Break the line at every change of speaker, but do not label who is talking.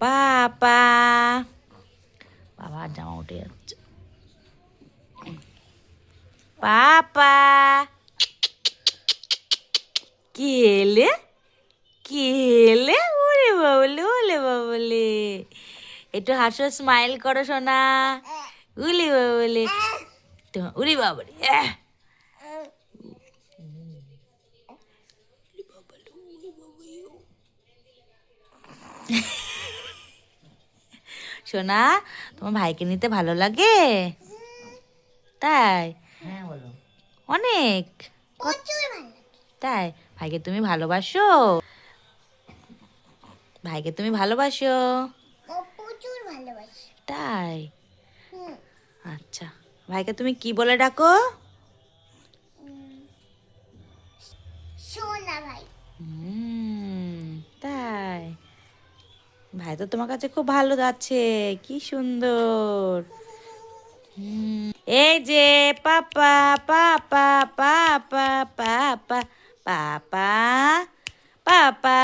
পাপা। বাবার জামা উঠে যাচ্ছে। পাপা কি এলে, কি এলে? ওরে বাবলে, ওলে বাবলে, একটু হাসো, স্মাইল করো সোনা। উলি বাবলে, উরি বাবলে, সোনা, তোমার ভাইকে নিতে ভালো লাগে? তাই?
হ্যাঁ বলো।
অনেক।
প্রচুর ভালো লাগে।
তাই? ভাইকে তুমি ভালোবাসো? ভাইকে তুমি ভালোবাসো?
ও প্রচুর ভালোবাসি।
তাই?
হুম।
আচ্ছা, ভাইকে তুমি কি বলে ডাকো?
সোনা ভাই।
তাই? ভাই তো তোমার কাছে খুব ভালো যাচ্ছে, কি সুন্দর। এই যে পাপা, পাপা, পাপা, পাপা, পাপা, পাপা,